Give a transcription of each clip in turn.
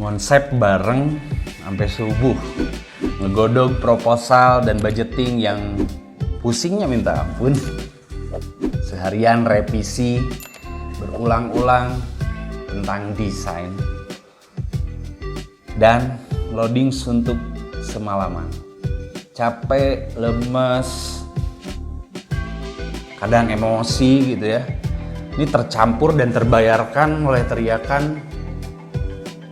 Ngonsep bareng sampai subuh, ngegodog proposal dan budgeting yang pusingnya minta ampun. Seharian revisi berulang-ulang tentang desain dan loading suntuk semalaman. Capek, lemes, kadang emosi gitu ya. Ini tercampur dan terbayarkan oleh teriakan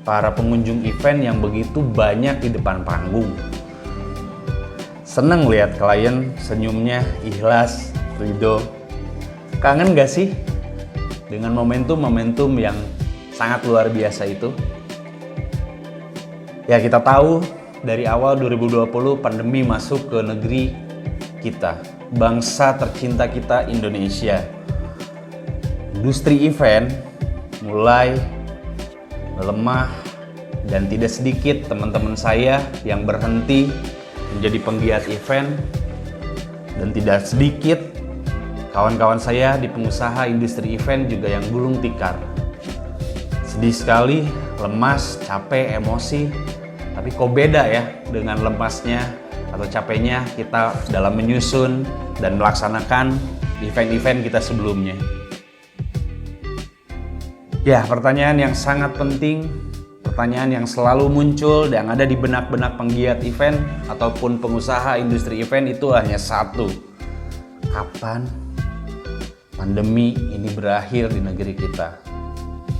para pengunjung event yang begitu banyak di depan panggung. Seneng lihat klien senyumnya ikhlas, ridho. Kangen gak sih dengan momentum-momentum yang sangat luar biasa itu? Ya, kita tahu dari awal 2020 pandemi masuk ke negeri kita, bangsa tercinta kita Indonesia. Industri event mulai melemah dan tidak sedikit teman-teman saya yang berhenti menjadi penggiat event dan tidak sedikit kawan-kawan saya di pengusaha industri event juga yang gulung tikar. Sedih sekali, lemas, capek, emosi, tapi kok beda ya dengan lemasnya atau capeknya kita dalam menyusun dan melaksanakan event-event kita sebelumnya. Ya, pertanyaan yang sangat penting, pertanyaan yang selalu muncul yang ada di benak-benak penggiat event ataupun pengusaha industri event itu hanya satu. Kapan pandemi ini berakhir di negeri kita?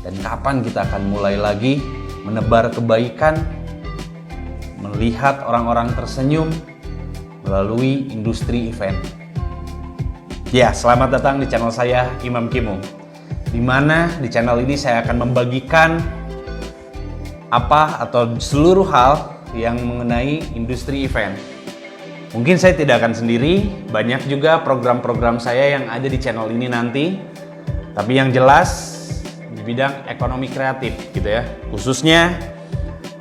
Dan kapan kita akan mulai lagi menebar kebaikan, melihat orang-orang tersenyum melalui industri event? Ya, selamat datang di channel saya, Imam Kimo. Di mana di channel ini saya akan membagikan apa atau seluruh hal yang mengenai industri event. Mungkin saya tidak akan sendiri, banyak juga program-program saya yang ada di channel ini nanti. Tapi yang jelas di bidang ekonomi kreatif gitu ya. Khususnya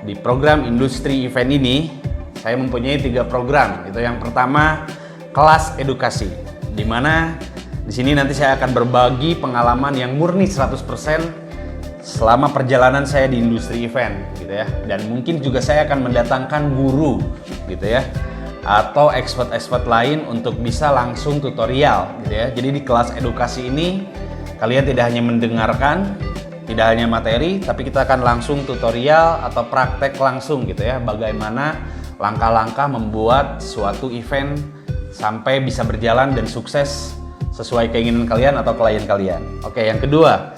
di program industri event ini saya mempunyai 3 program. Itu yang pertama, kelas edukasi, di mana di sini nanti saya akan berbagi pengalaman yang murni 100% selama perjalanan saya di industri event gitu ya. Dan mungkin juga saya akan mendatangkan guru gitu ya, atau expert-expert lain untuk bisa langsung tutorial gitu ya. Jadi di kelas edukasi ini kalian tidak hanya mendengarkan, tidak hanya materi, tapi kita akan langsung tutorial atau praktek langsung gitu ya. Bagaimana langkah-langkah membuat suatu event sampai bisa berjalan dan sukses sesuai keinginan kalian atau klien kalian. Oke, yang kedua,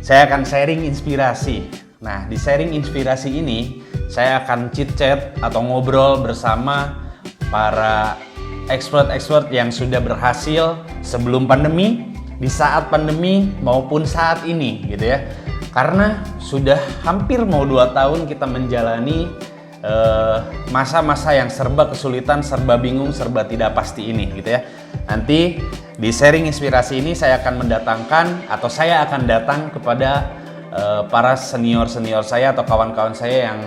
saya akan sharing inspirasi. Nah, di sharing inspirasi ini, saya akan chit-chat atau ngobrol bersama para expert-expert yang sudah berhasil sebelum pandemi, di saat pandemi, maupun saat ini gitu ya. Karena sudah hampir mau 2 tahun kita menjalani masa-masa yang serba kesulitan, serba bingung, serba tidak pasti ini gitu ya. Nanti di sharing inspirasi ini saya akan mendatangkan atau saya akan datang kepada para senior-senior saya atau kawan-kawan saya yang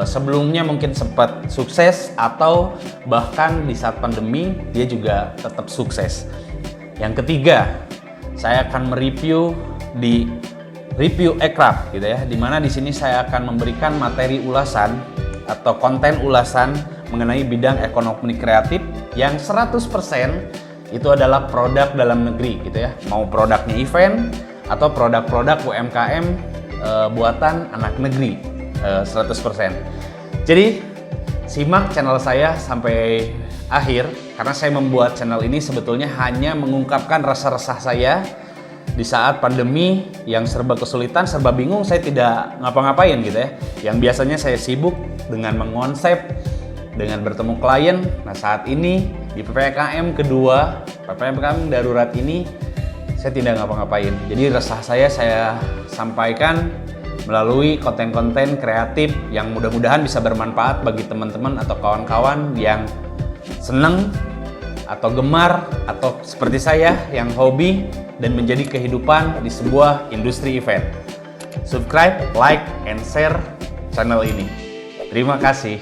sebelumnya mungkin sempat sukses atau bahkan di saat pandemi dia juga tetap sukses. Yang ketiga, saya akan mereview di review aircraft gitu ya, dimana di sini saya akan memberikan materi ulasan atau konten ulasan mengenai bidang ekonomi kreatif yang 100% itu adalah produk dalam negeri gitu ya. Mau produknya event atau produk-produk UMKM buatan anak negeri 100%. Jadi simak channel saya sampai akhir karena saya membuat channel ini sebetulnya hanya mengungkapkan rasa-rasa saya di saat pandemi yang serba kesulitan, serba bingung, saya tidak ngapa-ngapain gitu ya. Yang biasanya saya sibuk dengan mengonsep, dengan bertemu klien. Nah, saat ini di PPKM kedua, PPKM darurat ini, saya tidak ngapa-ngapain. Jadi resah saya sampaikan melalui konten-konten kreatif yang mudah-mudahan bisa bermanfaat bagi teman-teman atau kawan-kawan yang senang atau gemar atau seperti saya yang hobi dan menjadi kehidupan di sebuah industri event. Subscribe, like, and share channel ini. Terima kasih.